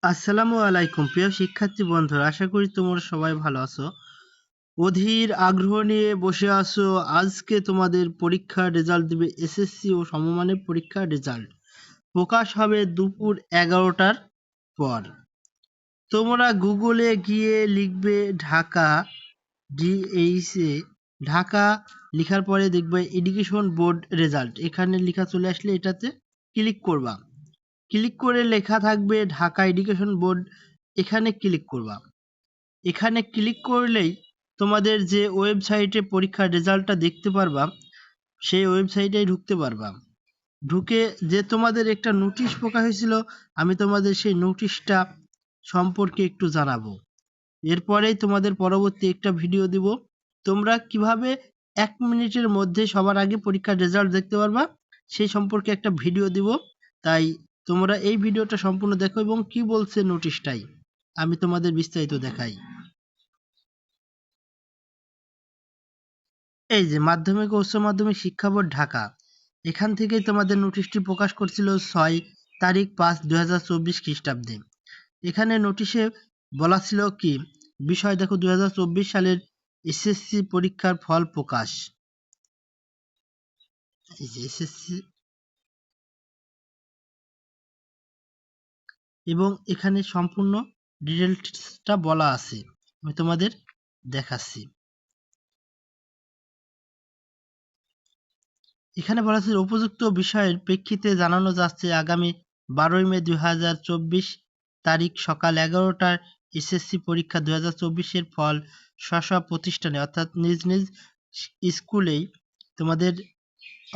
আসসালামু আলাইকুম প্রিয় শিক্ষার্থী বন্ধুরা, আশা করি তোমরা সবাই ভালো আছো। অধীর আগ্রহ নিয়ে বসে আছো। আজকে তোমাদের পরীক্ষার রেজাল্ট দিবে এসএসসি ও সমমানের পরীক্ষার রেজাল্ট প্রকাশ হবে দুপুর 11টার পর। তোমরা গুগলে গিয়ে লিখবে ঢাকা ডিএইচএ, ঢাকা লেখার পরে দেখবে এডুকেশন বোর্ড রেজাল্ট, এখানে লেখা চলে আসলে এটাতে ক্লিক করবা। ক্লিক করে লেখা থাকবে ঢাকা এডুকেশন বোর্ড, এখানে ক্লিক করবা। এখানে ক্লিক করলেই তোমাদের যে ওয়েবসাইটে পরীক্ষার রেজাল্টটা দেখতে পারবা, সেই ওয়েবসাইটে ঢুকতে পারবা। ঢুকে যে তোমাদের একটা নোটিশ প্রকাশ হয়েছিল, আমি তোমাদের সেই নোটিশটা সম্পর্কে একটু জানাবো। এরপরেই তোমাদের পরবর্তী একটা ভিডিও দিব, তোমরা কিভাবে 1 মিনিটের মধ্যে সবার আগে পরীক্ষার রেজাল্ট দেখতে পারবা সেই সম্পর্কে একটা ভিডিও দিব। তাই তোমরা এই ভিডিওটা সম্পূর্ণ দেখো এবং কি বলছে নোটিশটাই আমি তোমাদের বিস্তারিত দেখাই। এই যে মাধ্যমিক ও উচ্চ মাধ্যমিক শিক্ষা বোর্ড ঢাকা, এখান থেকেই তোমাদের নোটিশটি প্রকাশ করছিল 6 তারিখ 5 2024 খ্রিস্টাব্দে। এখানে নোটিশে বলা ছিল কি বিষয় দেখো, 2024 সালের এসএসসি পরীক্ষার ফল প্রকাশ। এই যে এসএসসি, এবং এখানে সম্পূর্ণ ডিটেলসটা বলা আছে, আমি তোমাদের দেখাচ্ছি। এখানে বলা আছে উপযুক্ত বিষয়ের প্রেক্ষিতে জানানো যাচ্ছে আগামী 12 মে 2024 তারিখ সকাল 11টার এসএসসি পরীক্ষা 2024 এর ফল স্ব প্রতিষ্ঠানে অর্থাৎ নিজ নিজ স্কুলেই তোমাদের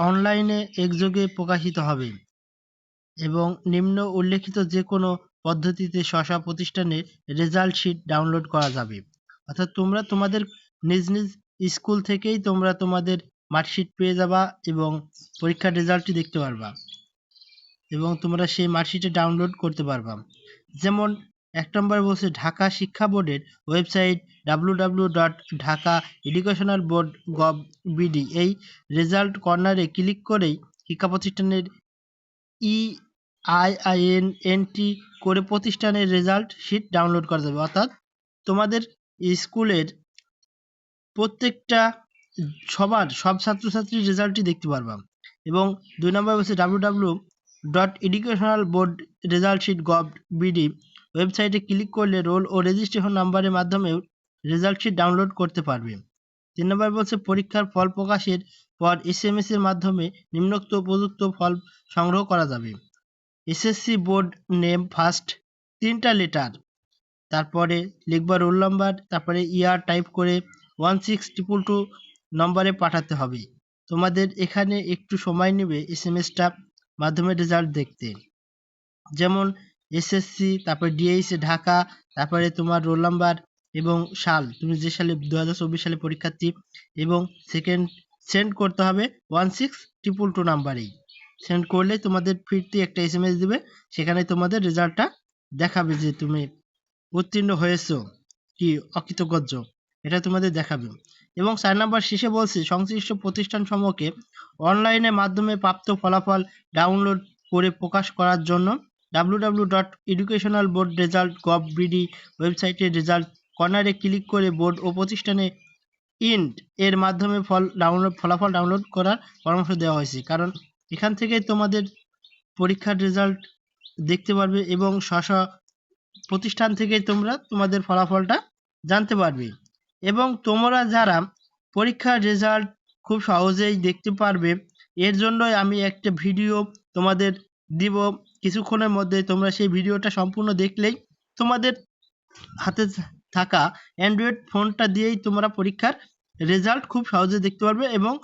অনলাইনে একযোগে প্রকাশিত হবে এবং নিম্ন উল্লেখিত যে কোনো পদ্ধতিতে স্ব প্রতিষ্ঠানের রেজাল্ট শিট ডাউনলোড করা যাবে। অর্থাৎ তোমরা তোমাদের নিজ নিজ স্কুল থেকেই তোমরা তোমাদের মার্কশিট পেয়ে যাবা এবং পরীক্ষার রেজাল্টটি দেখতে পারবা এবং তোমরা সেই মার্কশিটে ডাউনলোড করতে পারবা। যেমন 1 নম্বর বলছে ঢাকা শিক্ষা বোর্ডের ওয়েবসাইট www.dhaka.educational.board.gov.bd, এই রেজাল্ট কর্নারে ক্লিক করেই শিক্ষা প্রতিষ্ঠানের EIN এন্ট্রি করে প্রতিষ্ঠানের রেজাল্ট শিট ডাউনলোড করা যাবে। অর্থাৎ তোমাদের স্কুলের প্রত্যেকটা সব ছাত্রছাত্রীর রেজাল্টই দেখতে পারবা। এবং 2 নম্বর হচ্ছে www.educationalboardresultsheet.gov.bd, ওয়েবসাইটে ক্লিক করলে রোল ও রেজিস্ট্রেশন নাম্বারের মাধ্যমে রেজাল্ট শিট ডাউনলোড করতে পারবে। 3 নম্বর বলছে পরীক্ষার ফল প্রকাশের পর SMS এর মাধ্যমে নিম্নোক্ত উপযুক্ত ফল সংগ্রহ করা যাবে। এসএসসি বোর্ড নেম ফার্স্ট 3টা লেটার, তারপরে লিখবা রোল নাম্বার, তারপরে ইয়ার টাইপ করে 16222 নম্বরে পাঠাতে হবে। তোমাদের এখানে একটু সময় নেবে এসএমএসটা মাধ্যমে রেজাল্ট দেখতে। যেমন এসএসসি, তারপরে ডিএইচএ ঢাকা, তারপরে তোমার রোল নাম্বার এবং সাল, তুমি যে সালে 2024 সালে পরীক্ষার্থী, এবং সেন্ড করতে হবে 16222 নাম্বারেই। সেন্ড করলে তোমাদের ফিরতি একটা এসএমএস দিবে, সেখানে তোমাদের রেজাল্টটা দেখাবে যে তুমি উত্তীর্ণ হয়েছো কি অকৃতকার্য, এটা তোমাদের দেখাবে। এবং 4 নম্বর শেষে বলছে সংশ্লিষ্ট প্রতিষ্ঠান সমূহকে অনলাইনের মাধ্যমে প্রাপ্ত ফলাফল ডাউনলোড করে প্রকাশ করার জন্য www.educationalboardresult.gov.bd ওয়েবসাইটের রেজাল্ট কর্নারে ক্লিক করে বোর্ড ও প্রতিষ্ঠানে ইন্ট এর মাধ্যমে ফলাফল ডাউনলোড করার পরামর্শ দেওয়া হয়েছে। কারণ এখান থেকেই তোমাদের পরীক্ষার রেজাল্ট দেখতে পারবে এবং প্রতিষ্ঠান থেকে তোমরা তোমাদের ফলাফলটা জানতে পারবে। এবং তোমরা যারা পরীক্ষার রেজাল্ট খুব সহজেই দেখতে পারবে, এর জন্যই আমি একটা ভিডিও তোমাদের দিব কিছুক্ষণের মধ্যে। তোমরা সেই ভিডিওটা সম্পূর্ণ দেখলেই তোমাদের হাতে থাকা অ্যান্ড্রয়েড ফোনটা দিয়েই তোমরা পরীক্ষার রেজাল্ট খুব সহজে দেখতে পারবে এবং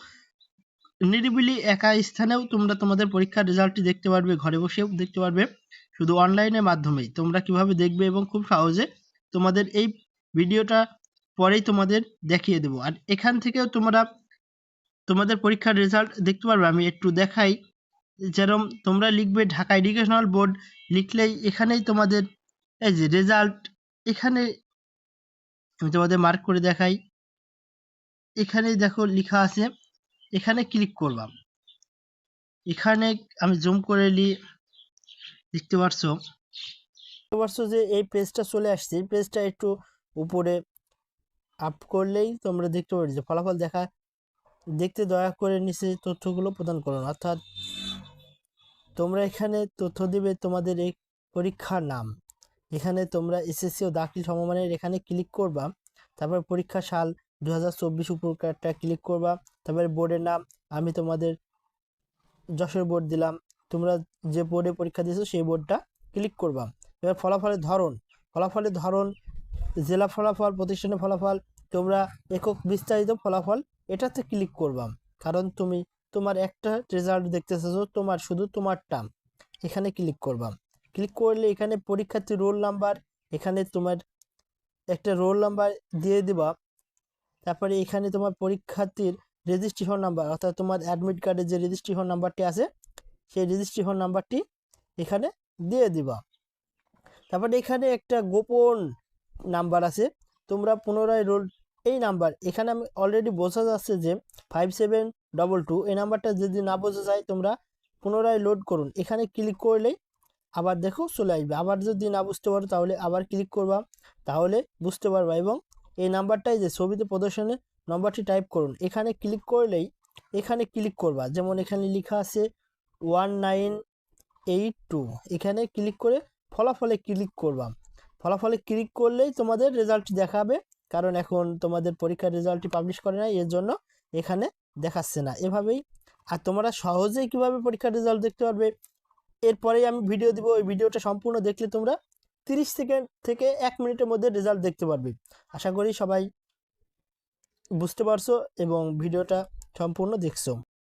নিরিবিলি একা স্থানেও তোমরা তোমাদের পরীক্ষার রেজাল্টটি দেখতে পারবে, ঘরে বসেও দেখতে পারবে। শুধু অনলাইনের মাধ্যমেই তোমরা কিভাবে দেখবে এবং খুব সহজে তোমাদের এই ভিডিওটা পরেই তোমাদের দেখিয়ে দেবো। আর এখান থেকেও তোমরা তোমাদের পরীক্ষার রেজাল্ট দেখতে পারবে। আমি একটু দেখাই, যেরকম তোমরা লিখবে ঢাকা এডুকেশনাল বোর্ড, লিখলেই এখানেই তোমাদের এই যে রেজাল্ট, এখানে আমি তোমাদের মার্ক করে দেখাই, এখানেই দেখো লেখা আছে, এখানে ক্লিক করবা। এখানে আমি জুম করে দেখতে পারছো পারছো যে এই পেজটা চলে আসছে। এই পেজটা একটু উপরে আপ করলেই তোমরা দেখতে পাবে যে ফলাফল দেখতে দয়া করে নিচে তথ্যগুলো প্রদান করুন। অর্থাৎ তোমরা এখানে তথ্য দিবে তোমাদের এই পরীক্ষার নাম। এখানে তোমরা এসএসসি ও দাখিল সমমানের এখানে ক্লিক করবা। তারপর পরীক্ষা সাল 2024 উপরটা ক্লিক করবা। তারপরে বোর্ডের নাম, আমি তোমাদের যশোর বোর্ড দিলাম, তোমরা যে বোর্ডে পরীক্ষা দিয়েছো সেই বোর্ডটা ক্লিক করবা। এবার ফলাফলের ধরন জেলা ফলাফল, প্রতিষ্ঠানের ফলাফল, তোমরা একক বিস্তারিত ফলাফল এটাতে ক্লিক করবা। কারণ তুমি তোমার একটা রেজাল্ট দেখতে চাইছো, শুধু তোমারটা, এখানে ক্লিক করবা। ক্লিক করলে এখানে পরীক্ষার্থী রোল নাম্বার, এখানে তোমার একটা রোল নাম্বার দিয়ে দিবা। তারপরে এখানে তোমার পরীক্ষার্থীর রেজিস্ট্রেশন নাম্বার, অর্থাৎ তোমার অ্যাডমিট কার্ডের যে রেজিস্ট্রেশন নাম্বারটি আছে সেই রেজিস্ট্রেশন নাম্বারটি এখানে দিয়ে দিবা। তারপরে এখানে একটা গোপন নাম্বার আছে, তোমরা পুনরায় রোল এই নাম্বার, এখানে আমি অলরেডি বোঝা যাচ্ছে যে 5722, এই নাম্বারটা যদি না বোঝা যায় তোমরা পুনরায় লোড করুন, এখানে ক্লিক করলেই আবার দেখো চলে আসবে। আবার যদি না বুঝতে পারো তাহলে আবার ক্লিক করবা, তাহলে বুঝতে পারবা। এবং এই নাম্বারটাই যে ছবিতে প্রদর্শনের নম্বরটি টাইপ করুন, এখানে ক্লিক করলেই এখানে ক্লিক করবা। যেমন এখানে লেখা আছে 1982, এখানে ক্লিক করে ফলাফলে ক্লিক করবা। ফলাফলে ক্লিক করলেই তোমাদের রেজাল্ট দেখাবে, কারণ এখন তোমাদের পরীক্ষার রেজাল্টটি পাবলিশ করে না, এর জন্য এখানে দেখাচ্ছে না। এভাবেই আর তোমরা সহজেই কিভাবে পরীক্ষার রেজাল্ট দেখতে পারবে এরপরেই আমি ভিডিও দিব। ওই ভিডিওটা সম্পূর্ণ দেখলে তোমরা 30 সেকেন্ড থেকে 1 মিনিটের মধ্যে রেজাল্ট দেখতে পারবে। আশা করি সবাই বুঝতে পারছো এবং ভিডিওটা সম্পূর্ণ দেখছো।